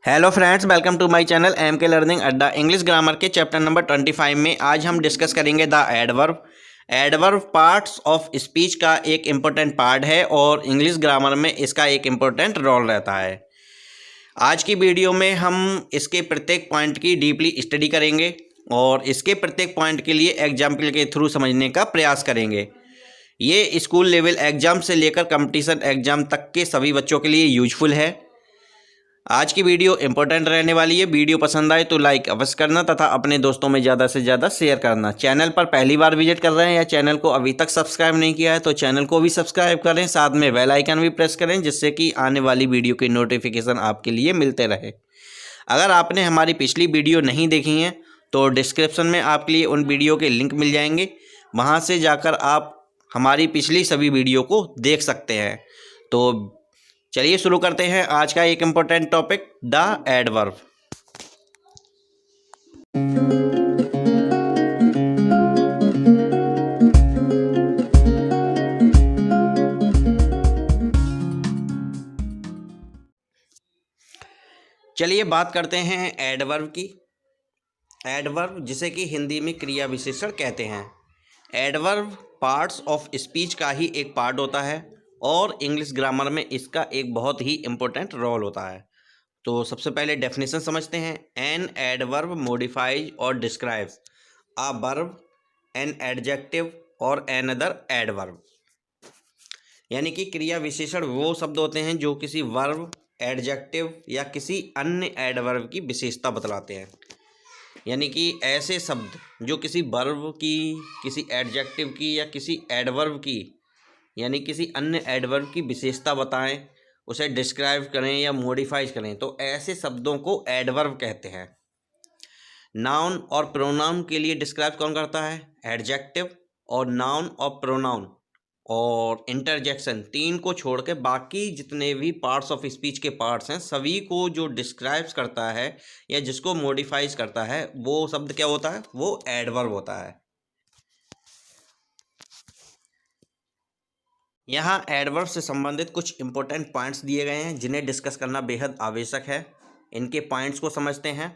Hello friends, welcome to my channel M K learning अड्डा। English grammar के chapter number 25 में आज हम डिस्कस करेंगे the adverb. Adverb parts of speech का एक इम्पोर्टेंट पार्ट है और इंग्लिश ग्रामर में इसका एक इम्पोर्टेंट रोल रहता है। आज की वीडियो में हम इसके प्रत्येक पॉइंट की डीपली स्टडी करेंगे और इसके प्रत्येक पॉइंट के लिए एग्जाम्पल के थ्रू समझने का प्रयास करेंगे। ये स्कूल लेवल एग्जाम से लेकर कंपटीशन एग्जाम तक के सभी बच्चों के लिए यूजफुल है। आज की वीडियो इंपॉर्टेंट रहने वाली है। वीडियो पसंद आए तो लाइक अवश्य करना तथा अपने दोस्तों में ज़्यादा से ज़्यादा शेयर करना। चैनल पर पहली बार विजिट कर रहे हैं या चैनल को अभी तक सब्सक्राइब नहीं किया है तो चैनल को भी सब्सक्राइब करें, साथ में बेल आइकन भी प्रेस करें जिससे कि आने वाली वीडियो की नोटिफिकेशन आपके लिए मिलते रहे। अगर आपने हमारी पिछली वीडियो नहीं देखी है तो डिस्क्रिप्शन में आपके लिए उन वीडियो के लिंक मिल जाएंगे, वहाँ से जाकर आप हमारी पिछली सभी वीडियो को देख सकते हैं। तो चलिए शुरू करते हैं आज का एक इम्पोर्टेंट टॉपिक, द एडवर्ब। चलिए बात करते हैं एडवर्ब की। एडवर्ब जिसे कि हिंदी में क्रिया विशेषण कहते हैं। एडवर्ब पार्ट्स ऑफ स्पीच का ही एक पार्ट होता है और इंग्लिश ग्रामर में इसका एक बहुत ही इम्पोर्टेंट रोल होता है। तो सबसे पहले डेफिनेशन समझते हैं। एन एडवर्ब मोडिफाइज और describes a verb, an adjective और एन अदर एडवर्ब। यानी कि क्रिया विशेषण वो शब्द होते हैं जो किसी वर्ब, एडजेक्टिव या किसी अन्य एडवर्ब की विशेषता बतलाते हैं। यानी कि ऐसे शब्द जो किसी वर्ब की, किसी एडजेक्टिव की या किसी एडवर्ब की यानी किसी अन्य एडवर्ब की विशेषता बताएं, उसे डिस्क्राइब करें या मॉडिफाइज करें, तो ऐसे शब्दों को एडवर्ब कहते हैं। नाउन और प्रोनाउन के लिए डिस्क्राइब कौन करता है? एडजेक्टिव। और नाउन और प्रोनाउन और इंटरजेक्शन, तीन को छोड़ के बाकी जितने भी पार्ट्स ऑफ स्पीच के पार्ट्स हैं सभी को जो डिस्क्राइब्स करता है या जिसको मॉडिफाइज करता है वो शब्द क्या होता है? वो एडवर्ब होता है। यहाँ एडवर्ब से संबंधित कुछ इंपॉर्टेंट पॉइंट्स दिए गए हैं जिन्हें डिस्कस करना बेहद आवश्यक है। इनके पॉइंट्स को समझते हैं।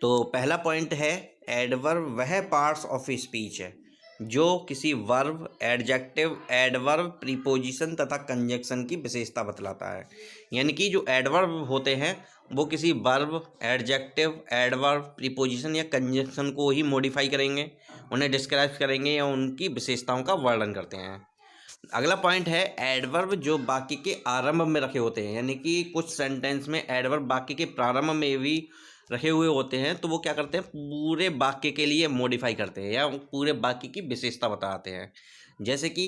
तो पहला पॉइंट है, एडवर्ब वह पार्ट्स ऑफ स्पीच है जो किसी वर्ब, एडजेक्टिव, एडवर्ब, प्रीपोजिशन तथा कंजक्शन की विशेषता बतलाता है। यानी कि जो एडवर्ब होते हैं वो किसी वर्ब, एडजेक्टिव, एडवर्ब, प्रीपोजिशन या कंजक्शन को ही मॉडिफाई करेंगे, उन्हें डिस्क्राइब करेंगे या उनकी विशेषताओं का वर्णन करते हैं। अगला पॉइंट है, एडवर्ब जो वाक्य के आरंभ में रखे होते हैं। यानी कि कुछ सेंटेंस में एडवर्ब वाक्य के प्रारंभ में भी रखे हुए होते हैं तो वो क्या करते हैं? पूरे वाक्य के लिए मॉडिफाई करते हैं या पूरे वाक्य की विशेषता बताते हैं। जैसे कि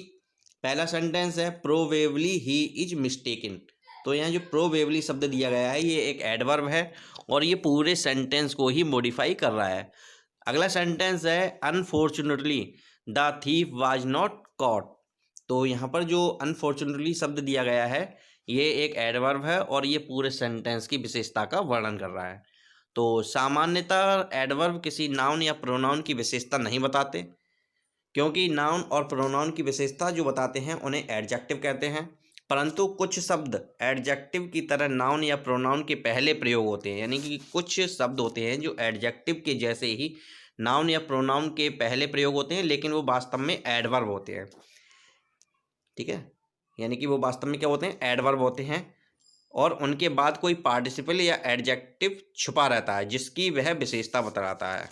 पहला सेंटेंस है, प्रोबेबली ही इज मिस्टेकन। तो यहाँ जो प्रोबेबली शब्द दिया गया है ये एक एडवर्ब है और ये पूरे सेंटेंस को ही मॉडिफाई कर रहा है। अगला सेंटेंस है, unfortunately the thief was not caught. तो यहाँ पर जो अनफॉर्चुनेटली शब्द दिया गया है ये एक एडवर्ब है और ये पूरे सेंटेंस की विशेषता का वर्णन कर रहा है। तो सामान्यतः एडवर्ब किसी नाउन या प्रोनाउन की विशेषता नहीं बताते, क्योंकि नाउन और प्रोनाउन की विशेषता जो बताते हैं उन्हें एडजेक्टिव कहते हैं। परंतु कुछ शब्द एडजेक्टिव की तरह नाउन या प्रोनाउन के पहले प्रयोग होते हैं। यानी कि कुछ शब्द होते हैं जो एडजेक्टिव के जैसे ही नाउन या प्रोनाउन के पहले प्रयोग होते हैं लेकिन वो वास्तव में एडवर्ब होते हैं। ठीक है, यानी कि वो वास्तव में क्या होते हैं? एडवर्ब होते हैं और उनके बाद कोई पार्टिसिपल या एडजेक्टिव छुपा रहता है जिसकी वह विशेषता बताता है।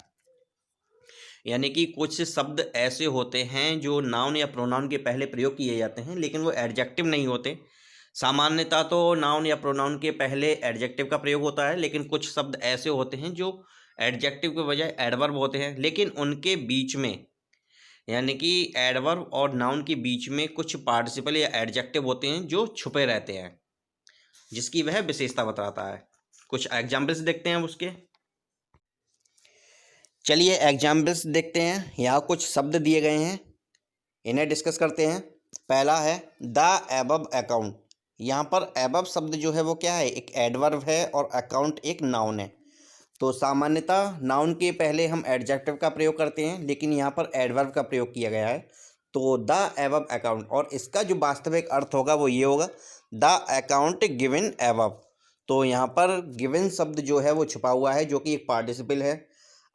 यानी कि कुछ शब्द ऐसे होते हैं जो नाउन या प्रोनाउन के पहले प्रयोग किए जाते हैं लेकिन वो एडजेक्टिव नहीं होते। सामान्यतः तो नाउन या प्रोनाउन के पहले एडजेक्टिव का प्रयोग होता है, लेकिन कुछ शब्द ऐसे होते हैं जो एडजेक्टिव के बजाय एडवर्ब होते हैं, लेकिन उनके बीच में यानी कि एडवर्ब और नाउन के बीच में कुछ पार्टिसिपल या एडजेक्टिव होते हैं जो छुपे रहते हैं जिसकी वह विशेषता बताता है। कुछ एग्जाम्पल्स देखते हैं उसके। चलिए एग्जाम्पल्स देखते हैं। यहाँ कुछ शब्द दिए गए हैं, इन्हें डिस्कस करते हैं। पहला है द एबव अकाउंट। यहाँ पर एबव शब्द जो है वो क्या है? एक एडवर्ब है और अकाउंट एक नाउन है। तो सामान्यतः नाउन के पहले हम एडजेक्टिव का प्रयोग करते हैं लेकिन यहाँ पर एडवर्ब का प्रयोग किया गया है। तो द एबव अकाउंट, और इसका जो वास्तविक अर्थ होगा वो ये होगा, द अकाउंट गिवन एबव। तो यहाँ पर गिवन शब्द जो है वो छुपा हुआ है जो कि एक पार्टिसिपल है।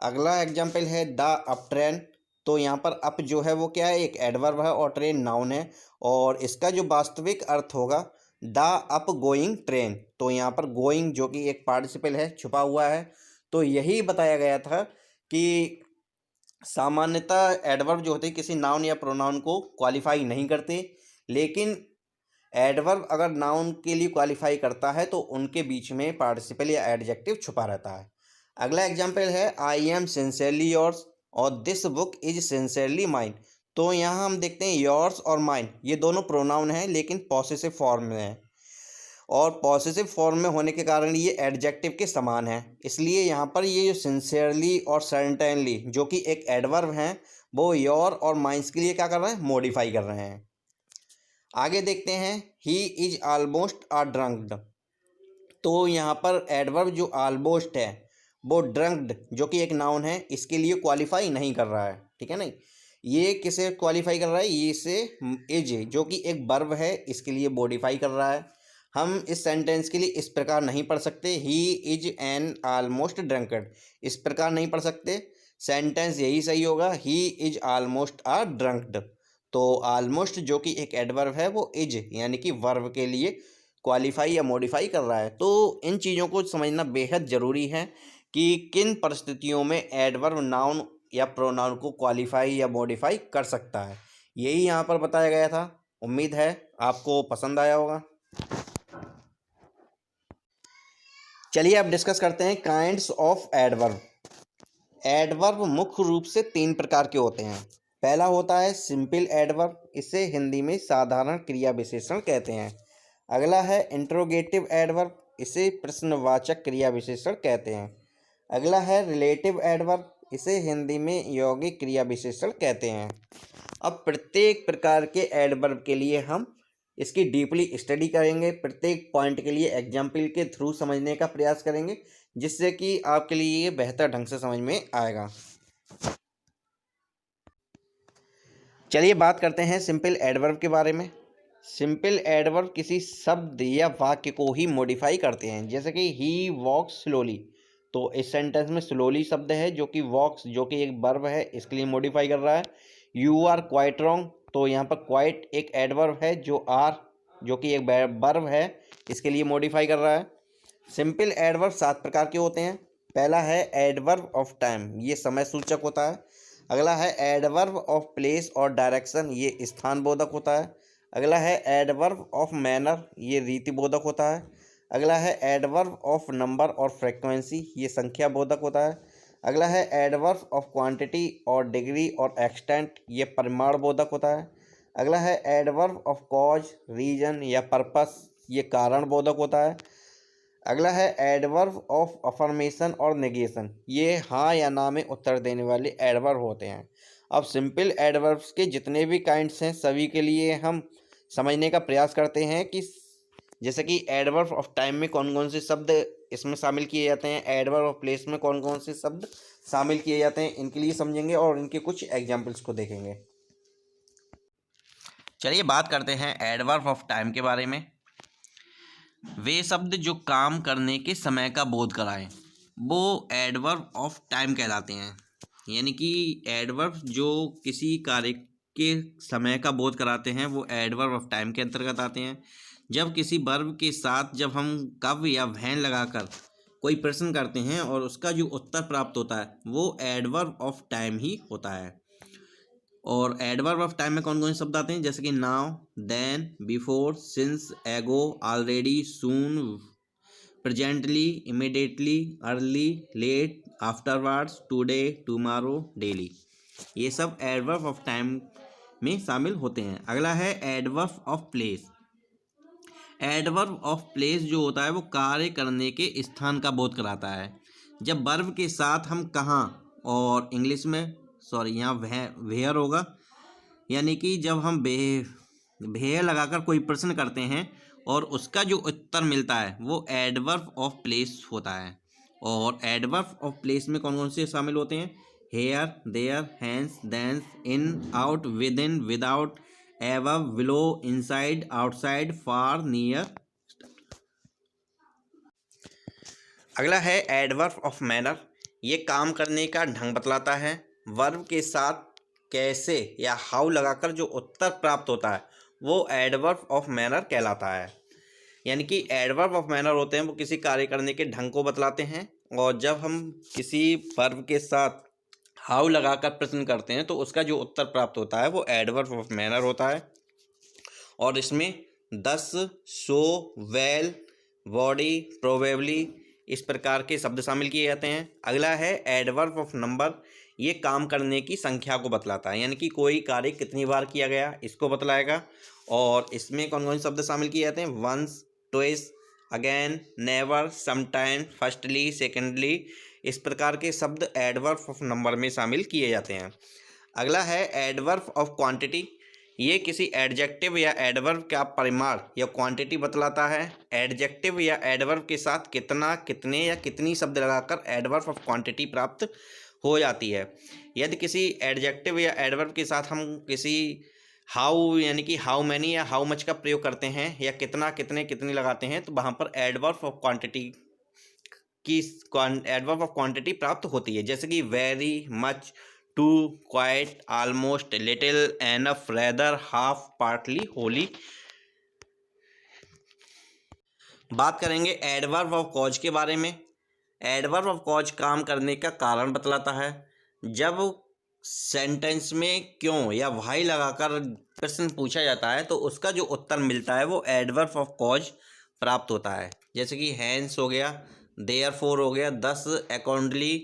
अगला एग्जाम्पल है द अप ट्रेन। तो यहाँ पर अप जो है वो क्या है, एक एडवर्ब है और ट्रेन नाउन है, और इसका जो वास्तविक अर्थ होगा द अप गोइंग ट्रेन। तो यहाँ पर गोइंग जो कि एक पार्टिसिपल है छुपा हुआ है। तो यही बताया गया था कि सामान्यतः एडवर्ब जो होते हैं किसी नाउन या प्रोनाउन को क्वालिफाई नहीं करते, लेकिन एडवर्ब अगर नाउन के लिए क्वालिफाई करता है तो उनके बीच में पार्टिसिपल या एडजेक्टिव छुपा रहता है। अगला एग्जाम्पल है आई एम सिंसियरली योर्स और this book is sincerely mine. तो यहाँ हम देखते हैं योर्स और माइन ये दोनों प्रोनाउन हैं लेकिन पॉसेसिव फॉर्म में हैं, और पॉसेसिव फॉर्म में होने के कारण ये एडजेक्टिव के समान है। इसलिए यहाँ पर ये जो सिंसियरली और सर्टेनली जो कि एक एडवर्ब हैं वो योर और माइंस के लिए क्या कर रहे हैं, मॉडिफाई कर रहे हैं। आगे देखते हैं ही इज ऑलमोस्ट अ ड्रंक्ड। तो यहाँ पर एडवर्ब जो ऑलमोस्ट है वो ड्रंक्ड जो कि एक नाउन है इसके लिए क्वालिफाई नहीं कर रहा है, ठीक है नहीं। ये किसे क्वालिफाई कर रहा है, ये से इज जो कि एक वर्ब है इसके लिए मॉडिफाई कर रहा है। हम इस सेंटेंस के लिए इस प्रकार नहीं पढ़ सकते ही इज एन ऑलमोस्ट ड्रंकड, इस प्रकार नहीं पढ़ सकते। सेंटेंस यही सही होगा ही इज ऑलमोस्ट अ ड्रंक्ड। तो ऑलमोस्ट जो कि एक एडवर्ब है वो इज यानी कि वर्ब के लिए क्वालिफाई या मॉडिफाई कर रहा है। तो इन चीज़ों को समझना बेहद ज़रूरी है कि किन परिस्थितियों में एडवर्ब नाउन या प्रोनाउन को क्वालिफाई या मॉडिफाई कर सकता है, यही यहाँ पर बताया गया था। उम्मीद है आपको पसंद आया होगा। चलिए अब डिस्कस करते हैं काइंड्स ऑफ एडवर्ब। एडवर्ब मुख्य रूप से 3 प्रकार के होते हैं। पहला होता है सिंपल एडवर्ब, इसे हिंदी में साधारण क्रिया विशेषण कहते हैं। अगला है इंट्रोगेटिव एडवर्ब, इसे प्रश्नवाचक क्रिया विशेषण कहते हैं। अगला है रिलेटिव एडवर्ब, इसे हिंदी में यौगिक क्रिया विशेषण कहते हैं। अब प्रत्येक प्रकार के एडवर्ब के लिए हम इसकी डीपली स्टडी करेंगे, प्रत्येक पॉइंट के लिए एग्जाम्पल के थ्रू समझने का प्रयास करेंगे, जिससे कि आपके लिए ये बेहतर ढंग से समझ में आएगा। चलिए बात करते हैं सिंपल एडवर्ब के बारे में। सिंपल एडवर्ब किसी शब्द या वाक्य को ही मॉडिफाई करते हैं, जैसे कि ही वॉक्स स्लोली। तो इस सेंटेंस में स्लोली शब्द है जो कि वॉक्स जो कि एक वर्ब है इसके लिए मॉडिफाई कर रहा है। यू आर क्वाइट रॉन्ग, तो यहाँ पर क्वाइट एक एडवर्ब है जो आर जो कि एक वर्ब है इसके लिए मॉडिफाई कर रहा है। सिंपल एडवर्ब 7 प्रकार के होते हैं। पहला है एडवर्ब ऑफ टाइम, ये समय सूचक होता है। अगला है एडवर्ब ऑफ प्लेस और डायरेक्शन, ये स्थान बोधक होता है। अगला है एडवर्ब ऑफ मैनर, ये रीति बोधक होता है। अगला है एडवर्ब ऑफ नंबर और फ्रीक्वेंसी, ये संख्या बोधक होता है। अगला है एडवर्ब ऑफ क्वांटिटी और डिग्री और एक्सटेंट, ये परिमाण बोधक होता है। अगला है एडवर्ब ऑफ कॉज, रीजन या पर्पस, ये कारण बोधक होता है। अगला है एडवर्ब ऑफ अफर्मेशन और नेगेशन, ये हाँ या ना में उत्तर देने वाले एडवर्ब होते हैं। अब सिंपल एडवर्ब्स के जितने भी काइंड्स हैं सभी के लिए हम समझने का प्रयास करते हैं कि जैसे कि एडवर्ब ऑफ टाइम में कौन कौन से शब्द इसमें शामिल किए जाते हैं, एडवर्ब ऑफ प्लेस में कौन कौन से शब्द शामिल किए जाते हैं, इनके लिए समझेंगे और इनके कुछ एग्जाम्पल्स को देखेंगे। चलिए बात करते हैं एडवर्ब ऑफ टाइम के बारे में। वे शब्द जो काम करने के समय का बोध कराएं वो एडवर्ब ऑफ टाइम कहलाते हैं। यानी कि एडवर्ब जो किसी कार्य के समय का बोध कराते हैं वो एडवर्ब ऑफ टाइम के अंतर्गत आते हैं। जब किसी वर्ब के साथ जब हम कब या वैन लगाकर कोई प्रश्न करते हैं और उसका जो उत्तर प्राप्त होता है वो एडवर्ब ऑफ टाइम ही होता है। और एडवर्ब ऑफ टाइम में कौन कौन से शब्द आते हैं, जैसे कि now, then, before, since, ago, already, soon, presently, immediately, early, late, afterwards, today, tomorrow, daily, ये सब एडवर्ब ऑफ टाइम में शामिल होते हैं। अगला है adverb of place. Adverb of place जो होता है वो कार्य करने के स्थान का बोध कराता है। जब वर्ब के साथ हम कहाँ और इंग्लिश में यहाँ वेयर होगा, यानी कि जब हम वेयर लगाकर कोई प्रश्न करते हैं और उसका जो उत्तर मिलता है वो एडवर्ब ऑफ प्लेस होता है। और एडवर्ब ऑफ प्लेस में कौन कौन से शामिल होते हैं, here, there, hence, thence, in, out, within, without, above, below, inside, outside, far, near. अगला है एडवर्ब ऑफ मैनर। ये काम करने का ढंग बतलाता है। वर्ब के साथ कैसे या हाउ लगाकर जो उत्तर प्राप्त होता है वो एडवर्ब ऑफ मैनर कहलाता है। यानी कि एडवर्ब ऑफ मैनर होते हैं वो किसी कार्य करने के ढंग को बतलाते हैं, और जब हम किसी वर्ब के साथ हाउ लगाकर प्रश्न करते हैं तो उसका जो उत्तर प्राप्त होता है वो एडवर्ब ऑफ मैनर होता है। और इसमें दस, सो, वेल, बॉडी, प्रोबेबली इस प्रकार के शब्द शामिल किए जाते हैं। अगला है एडवर्ब ऑफ नंबर। ये काम करने की संख्या को बतलाता है, यानी कि कोई कार्य कितनी बार किया गया इसको बतलाएगा। और इसमें कौन कौन से शब्द शामिल किए जाते हैं? Once, twice, again, never, sometime, firstly, secondly इस प्रकार के शब्द एडवर्ब ऑफ नंबर में शामिल किए जाते हैं। अगला है एडवर्ब ऑफ क्वांटिटी। ये किसी एडजेक्टिव या एडवर्ब का परिमाण या क्वांटिटी बतलाता है। एडजेक्टिव या एडवर्ब के साथ कितना, कितने या कितनी शब्द लगाकर एडवर्ब ऑफ क्वांटिटी प्राप्त हो जाती है। यदि किसी एडजेक्टिव या एडवर्ब के साथ हम किसी हाउ यानी कि हाउ मैनी या हाउ मच का प्रयोग करते हैं या कितना, कितने, कितनी लगाते हैं तो वहाँ पर एडवर्ब ऑफ क्वांटिटी की एडवर्ब ऑफ क्वांटिटी प्राप्त होती है, जैसे कि very, much, too, quite, almost, little, enough, rather, half, partly, wholly. बात करेंगे एडवर्ब ऑफ कॉज के बारे में। एडवर्ब ऑफ कॉज काम करने का कारण बतलाता है। जब सेंटेंस में क्यों या व्हाई लगाकर प्रश्न पूछा जाता है तो उसका जो उत्तर मिलता है वो एडवर्ब ऑफ कॉज प्राप्त होता है, जैसे कि हैंस हो गया, देयरफॉर हो गया, दस, अकॉर्डिंगली,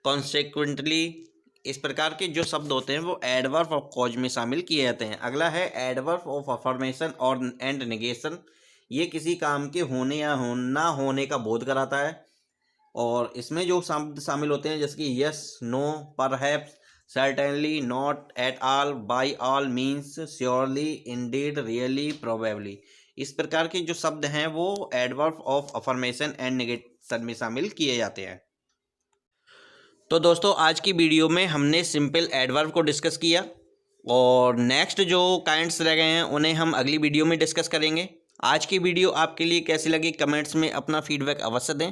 कॉन्सिक्वेंटली इस प्रकार के जो शब्द होते हैं वो एडवर्ब ऑफ कॉज में शामिल किए जाते हैं। अगला है एडवर्ब ऑफ अफर्मेशन और एंड नेगेशन। ये किसी काम के होने या ना होने का बोध कराता है, और इसमें जो शब्द शामिल होते हैं जैसे कि yes, no, perhaps, certainly, not, at all, by all means, surely, indeed, really, probably इस प्रकार के जो शब्द हैं वो adverb of affirmation and negation में शामिल किए जाते हैं। तो दोस्तों आज की वीडियो में हमने सिंपल एडवर्ब को डिस्कस किया, और नेक्स्ट जो काइंड्स रह गए हैं उन्हें हम अगली वीडियो में डिस्कस करेंगे। आज की वीडियो आपके लिए कैसी लगी कमेंट्स में अपना फीडबैक अवश्य दें।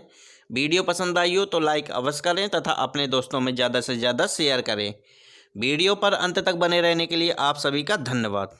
वीडियो पसंद आई हो तो लाइक अवश्य करें तथा अपने दोस्तों में ज़्यादा से ज़्यादा शेयर करें। वीडियो पर अंत तक बने रहने के लिए आप सभी का धन्यवाद।